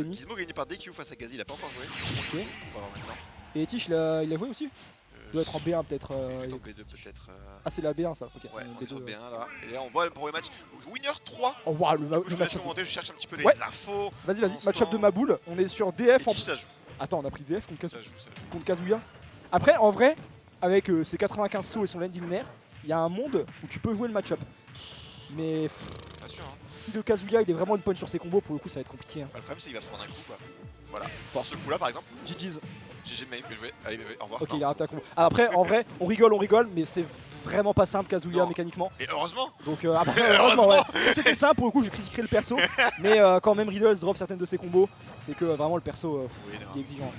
Penny. Gizmo gagné par DQ face à Gazi, il a pas encore joué. Ok. On va voir maintenant. Et Tish, il a joué aussi? Il doit être en B1 peut-être. Il est en B2 peut-être. Ah, c'est la B1 ça, ok. Ouais, on est B2, sur B1 là. Et là on voit le premier match. Winner 3. Oh waouh, Du coup, le je te laisse match-up. commenter, je cherche un petit peu les Ouais. infos. Vas-y, Pour match-up de l'instant. ma boule. On est sur Et DF en. Tish ça joue. Attends, on a pris DF Ça joue, ça joue. contre Kazuya. Après, en vrai, avec ses 95 sauts et son landing lunaire, il y a un monde où tu peux jouer le match-up. Mais Pas sûr hein. si le Kazuya il est vraiment une punch sur ses combos, pour le coup ça va être compliqué. Hein. Le problème c'est qu'il va se prendre un coup quoi. Voilà. Pour ce coup là par exemple. GG's. GG mec, bien joué. Allez, au revoir. Ok, Non, il a c'est raté un combo. Ah, après, en vrai, on rigole, mais c'est vraiment pas simple Kazuya Non. mécaniquement. bon. Et heureusement. Donc après, heureusement, ouais. Si c'était simple, pour le coup, je critiquerais le perso. Mais quand même Riddles drop certaines de ses combos, c'est que vraiment le perso Oui, non. il est exigeant.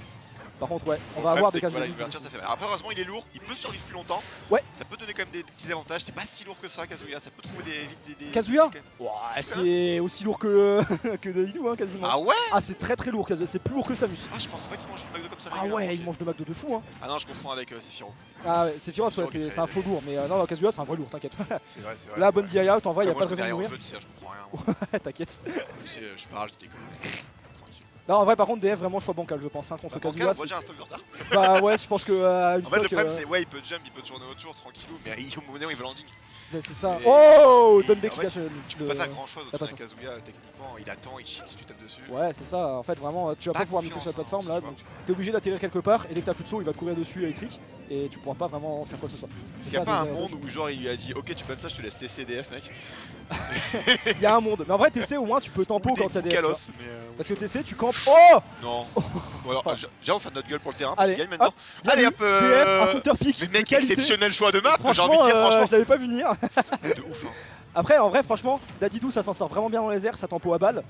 Par contre, ouais, on Le va problème, avoir c'est des que, voilà, Kazuya. une ouverture ça fait mal. Après heureusement il est lourd, il peut survivre plus longtemps. Ouais. Ça peut donner quand même des petits avantages. C'est pas si lourd que ça Kazuya, ça peut trouver des Kazuya des- Ouais, c'est aussi lourd que que Daidou hein, quasiment. Ah ouais. Ah, c'est très lourd Kazuya, c'est plus lourd que Samus. Ah je pensais pas qu'il mange du McDo comme ça. Ah régulièrement, ouais, ok. il mange de McDo de fou hein. Ah non je confonds avec Sephiroth. Ah ouais, Sephiroth, ouais, Sephiroth qui est c'est très- un faux lourd, mais non, Kazuya c'est un vrai lourd, t'inquiète. C'est vrai, c'est vrai. Là, c'est bonne vrai. DI out, en vrai, Enfin, y a moi, pas de je connais raison de rien au mourir. jeu, tu sais, je comprends rien. moi. T'inquiète. Je parle, je déconne. Tranquille. Non, en vrai, par contre, DF vraiment choix bancal, je pense, hein, contre Bah, Kazuya. Bancal, on voit déjà un stock de retard. Bah ouais, je pense que une En fait, le stock, problème, c'est ouais, il peut jump, il peut tourner autour tranquillou, mais au moment où il veut landing. c'est ça. Et- Oh, et Dunbeck en qui fait, gâche Tu peux pas faire grand chose au-dessus d'un patience. Kazuya, techniquement. Il attend, il cheat si tu tapes dessus. Ouais, c'est ça. En fait, vraiment, tu vas Pas pas pouvoir mixer sur la confiance, plateforme hein, là, tu vois. donc t'es obligé d'atterrir quelque part. Et dès que t'as plus de saut, il va te courir dessus électrique et tu pourras pas vraiment faire quoi que ce soit. Est-ce qu'il y a pas un monde où genre il lui a dit ok tu bannes ça je te laisse TCDF mec. Il y a un monde. Mais en vrai, TC au moins tu peux tempo Ou quand il y a des. Kalos, tu vois. mais Parce que TC, tu campes. Oh non. Bon alors déjà on fait notre gueule pour le terrain, Allez, parce qu'il gagne maintenant. bien Allez vu. hop DF, un counter pick. Mais de mec qualité. exceptionnel choix de map, j'ai Franchement, envie de dire franchement. je l'avais pas vu venir. De ouf hein. Après, en vrai, franchement, Dadidou ça s'en sort vraiment bien dans les airs, ça tempo à balle.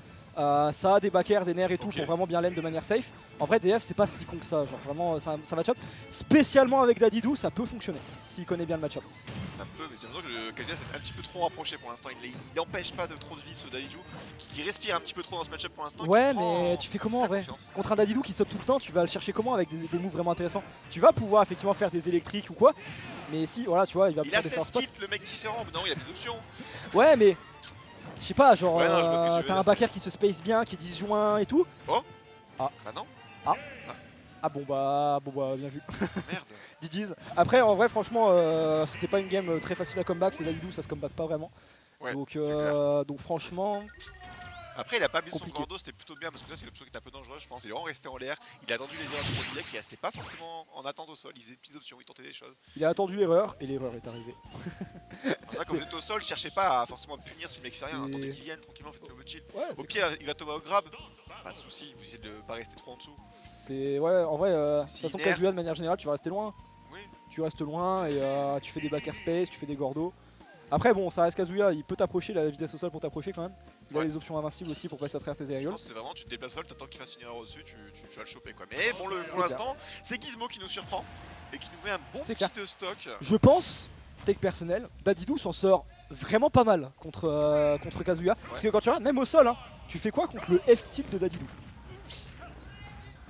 Ça a des back air, des nerfs et tout Ok. pour vraiment bien lane de manière safe. En vrai, DF c'est pas si con que ça, genre vraiment ça match-up. Spécialement avec Dadidou, ça peut fonctionner s'il connaît bien le match-up. Ça peut, mais c'est l'impression que le Kazuya c'est un petit peu trop rapproché pour l'instant. Il empêche pas de trop de vie ce Daiju, qui respire un petit peu trop dans ce match-up pour l'instant. Ouais, qui prend mais tu fais comment en sa vrai confiance. contre un Dadidou qui saute tout le temps, tu vas le chercher comment avec des moves vraiment intéressants. Tu vas pouvoir effectivement faire des électriques ou quoi, mais si, voilà, tu vois, il va Il faire a des 16 first spots. titres, le mec différent. Non, il a des options. Ouais, mais je sais pas, genre Ouais, non, je vois ce que tu veux t'as un dire, back air qui se space bien, qui est disjoint et tout. Bah non, Ah bon bah bien vu. merde. GG's. Après en vrai franchement c'était pas une game très facile à comeback, c'est Dadidou ça se comeback pas vraiment. Ouais, donc, c'est clair. donc franchement Après, il a pas abusé son Compliqué. cordeau, c'était plutôt bien parce que là, c'est l'option qui était un peu dangereuse, je pense. Il est vraiment resté en l'air, il a attendu les erreurs de Kazuya qui restait pas forcément en attente au sol. Il faisait des petites options, il tentait des choses. il a attendu l'erreur et l'erreur est arrivée. Après, quand vous êtes au sol, cherchez pas à forcément punir si le mec fait rien. C'est- Attendez qu'il vienne tranquillement, faites le chill. Ouais, Au pire, il va tomber au grab. Pas de soucis, vous essayez de pas rester trop en dessous. c'est ouais en vrai de toute Si façon nerf. Kazuya de manière générale tu vas rester loin. Oui. Tu restes loin et tu fais des back air space, tu fais des gordos. Après bon ça reste Kazuya, il peut t'approcher, la vitesse au sol pour t'approcher quand même. Il a Ouais. les options invincibles aussi pour passer à travers tes Je aerials. pense que c'est vraiment, tu te déplaces seul, t'attends qu'il fasse une erreur au-dessus, tu vas le choper quoi. Mais bon, pour clair. l'instant, c'est Gizmo qui nous surprend et qui nous met un bon C'est petit stock. Je pense, take personnel, Dadidou s'en sort vraiment pas mal contre Kazuya. Parce que quand tu regardes, même au sol, hein, tu fais quoi contre le F-type de Dadidou?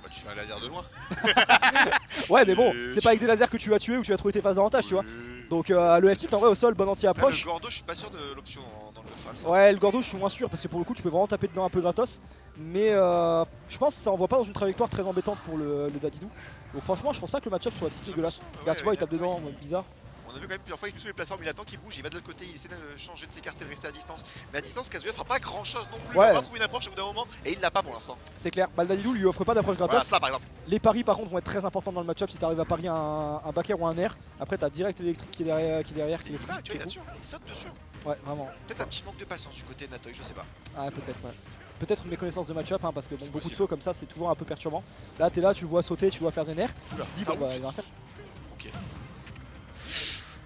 Bah, tu fais un laser de loin. Ouais mais bon, c'est pas avec des lasers que tu vas tuer ou que tu vas trouver tes phases d'avantage, tu vois. Donc le F-type en vrai au sol, bonne Ah, anti-approche. le Gordo, je suis pas sûr de l'option dans le neutral. Ça. Ouais, le Gordo je suis moins sûr parce que pour le coup tu peux vraiment taper dedans un peu gratos. Mais je pense que ça envoie pas dans une trajectoire très embêtante pour le Dadidou. Donc franchement je pense pas que le match-up soit si dégueulasse. Regarde, tu vois il tape dedans, en mode bizarre. On a vu quand même plusieurs fois, il est sur les plateformes, il attend qu'il bouge, il va de l'autre côté, il essaie de changer de s'écarter, de rester à distance. Mais à distance, Kazuya fera pas grand chose non plus. Ouais. Il va trouver une approche au bout d'un moment et il l'a pas pour l'instant. C'est clair, bah, le Dadidou lui offre pas d'approche gratos. Voilà, ça par exemple. Les paris par contre vont être très importants dans le match-up si tu arrives à parier un back air ou un air. Après t'as direct l'électrique qui est derrière. Qui Et il va, tu vois, il est dessus, il saute dessus. Ouais, vraiment. Peut-être un petit manque de patience du côté de Natoy, je sais pas. Ah, peut-être, ouais. Peut-être une méconnaissance de match-up, hein, parce que bon, C'est beaucoup de possible. sauts comme ça, c'est toujours un peu perturbant. Là, t'es là, tu le vois sauter, tu le vois faire des nerfs. Oula, Tu te dis, ça bon, bah, rouge. il va rien faire. Ok.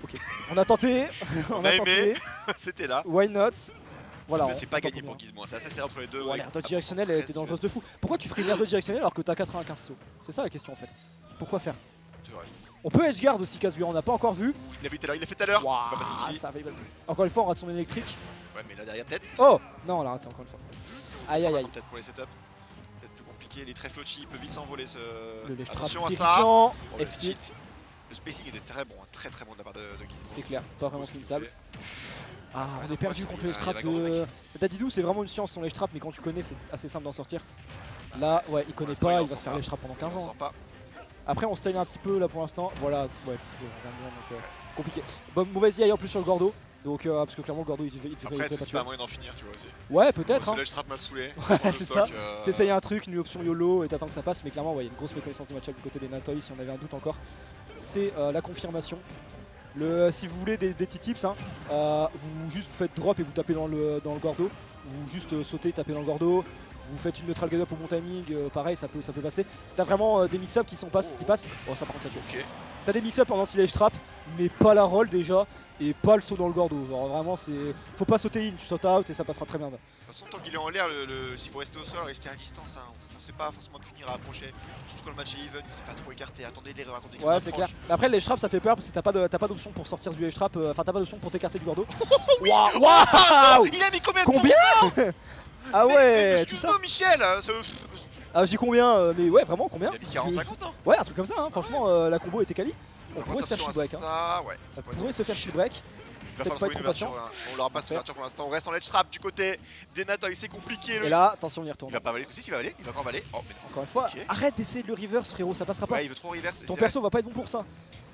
Ok. On a tenté. On a aimé. C'était là. Why not? Voilà. C'est pas gagné pour Gizmo, c'est assez serré entre les deux. Ouais, l'air dodge directionnel, elle était dangereuse de fou. Pourquoi tu ferais une air dodge directionnel alors que t'as 95 sauts? C'est ça la question en fait. Pourquoi faire? C'est vrai. On peut edgeguard aussi Kazuya, on n'a pas encore vu. Il l'a fait tout à l'heure, Ouah, c'est pas passé aussi. ça va, il va. Encore une fois, on rate son électrique. Ouais, mais là derrière, peut-être. Oh non, on l'a raté encore une fois. Aïe aïe aïe. Peut-être pour les setups. Peut-être plus compliqué. Il est très flotchy, il peut vite s'envoler ce. Le ledge trap Attention à ça. terrifiant. Pour le F-tilt, cheat. Le spacing était très bon, très bon de la part de Gizmo. c'est clair, C'est pas beau vraiment ce qu'il finissable. fait. Ah, on non, est perdu ouais, contre il les va straps grand, de. mec. Dadidou, c'est vraiment une science son les traps, mais quand tu connais, c'est assez simple d'en sortir. Là, ouais, il connaît l'instant, pas, il en il va sort se faire pas. les trappes pendant Il 15 en ans. sort pas. Après, on style un petit peu là pour l'instant. Voilà, ouais, donc compliqué. Bon, mauvaise IA en plus sur le Gordo. Donc, parce que clairement, le Gordo il devait Après, pas est-ce que c'est tuer. pas un moyen d'en finir, tu vois aussi. Ouais, peut-être. Ce ledge trap m'a saoulé. Ouais, Change de c'est stock, T'essayes un truc, une option YOLO et t'attends que ça passe. Mais clairement, ouais, il y a une grosse méconnaissance du match-up du côté des Natoy si on avait un doute encore. C'est la confirmation. Si vous voulez des petits tips, hein, vous faites drop et vous tapez dans le Gordo. Vous juste sautez, tapez dans le Gordo. Vous faites une neutral get up au bon timing, pareil, ça peut passer. T'as vraiment des mix-up qui passent. Oh, ça par contre, ça tue. Ok. T'as des mix-up en anti-ledge trap, mais pas la roll déjà, et pas le saut dans le Gordo. Genre vraiment, faut pas sauter in, tu sautes out et ça passera très bien. De toute façon, tant qu'il est en l'air, s'il faut rester au sol, restez à distance. Hein. Vous forcez pas forcément à punir, à approcher. Surtout quand le match est even, c'est pas trop écarté. Attendez l'erreur, attendez qu'il Ouais, c'est clair. Après, le ledge trap ça fait peur parce que t'as pas d'option pour sortir du ledge trap, enfin t'as pas d'option pour t'écarter du Gordo. Waouh! Waouh! Il a mis combien de Combien? Ah ouais, tout ça. Excuse-moi, Michel! Ah, j'ai combien mais ouais, vraiment combien? Il a mis 40-50 ans. Ouais, un truc comme ça, hein. Franchement, la combo était quali. On pourrait se faire shield break. Ça, ouais, Ça pourrait se faire shield break. Il va falloir trouver une ouverture. Hein. On l'aura pas cette ouverture pour l'instant. On reste en ledge trap du côté des Natoy. C'est compliqué. Et là, attention, on y retourne. Il va pas valer. Si, il va valer. Il va encore valer. Oh, mais Encore une fois, okay. Arrête d'essayer de le reverse, frérot, ça passera pas. Ouais, il veut trop reverse. Ton perso va pas être bon pour ça.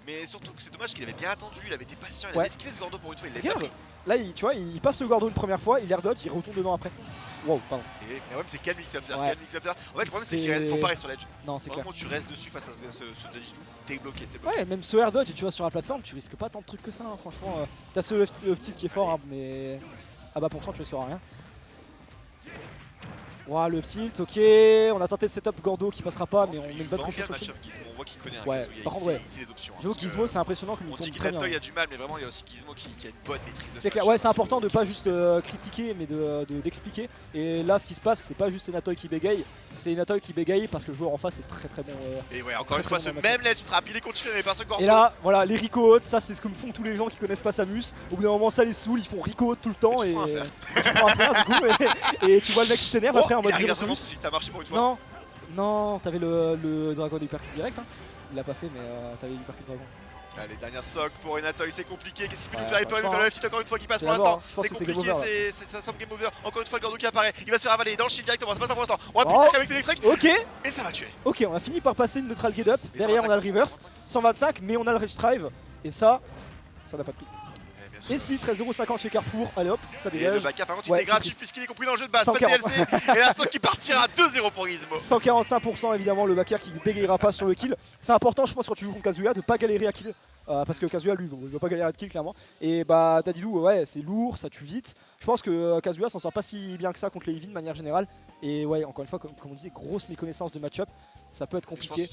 Mais surtout que c'est dommage qu'il avait bien attendu. Il avait été patient. Il ouais. avait esquivé ce Gordo pour une fois. Il l'a pas pris. Là, tu vois, il passe le Gordo une première fois, il air dodge, il retourne dedans après. Wow, pardon. Mais le problème, c'est quel mix up faire. Ouais. Quel mix up faire. En fait, le problème, c'est qu'il faut pas rester sur l'edge. Non, c'est clair. Vraiment, tu restes dessus face à ce Dadidou. T'es bloqué. Ouais, même ce air dodge, et tu vois, sur la plateforme, tu risques pas tant de trucs que ça, hein, franchement. T'as le petit qui est fort, hein, mais à bas pourcent, tu risqueras rien. Ouah, le tilt, ok, on a tenté le setup Gordo qui passera pas, mais on met une bonne pression sur le shield. On voit qu'il connaît un ouais, Kazuya. Par contre, ouais. Ici les options. J'avoue, Gizmo, c'est impressionnant comme il tourne très bien. On dit que Natoy a du mal, mais vraiment, il y a aussi Gizmo qui a une bonne maîtrise de ce c'est clair, ouais, c'est important de pas juste critiquer, mais d'expliquer. Et là, ce qui se passe, c'est pas juste Natoy qui bégaye, c'est Natoy qui bégaye parce que le joueur en face est très très bon. Et ouais, encore une fois, ce même ledge trap, il est continué par ce Gordo. Et là, voilà, les Rico Haute, ça c'est ce que me font tous les gens qui connaissent pas Samus. Au bout d'un moment, ça les saoule, ils font Rico Haute tout le temps et tu prends un fer du coup. Et tu vois le mec qui s'énerve après en mode. Il arrive si t'as marché pour une fois. Non, non, t'avais le dragon d'hypercute direct. Hein. Il l'a pas fait, mais t'avais l'hypercute dragon. Allez, dernière stock pour Natoy, c'est compliqué. Qu'est-ce qu'il peut nous Ouais, faire? Il peut nous faire le F-hit encore une fois qui passe pour l'instant. C'est compliqué, ça semble game over. Encore une fois, le Gordo qui apparaît. Il va se faire avaler dans le shield directement. Ça passe pas pour l'instant. On va punir avec l'électrique. Ok. Et ça va tuer. Ok, on a fini par passer une neutral get up. Derrière, on a le reverse. 125, mais on a le rage drive. Et ça n'a pas de prix. Et si 13,50€ chez Carrefour, allez hop, ça dégage. Et le backup par contre il était gratuit puisqu'il est compris dans le jeu de base, pas de 140. DLC. Et la stock qui partira 2-0 pour Gizmo. 145% évidemment le backer qui bégayera pas sur le kill. C'est important je pense quand tu joues contre Kazuya de pas galérer à kill. Parce que Kazuya lui, il ne veut pas galérer à kill clairement. Et bah Dadidou ouais c'est lourd, ça tue vite. Je pense que Kazuya s'en sort pas si bien que ça contre les Eevee de manière générale. Et ouais encore une fois comme on disait, grosse méconnaissance de match-up, ça peut être compliqué.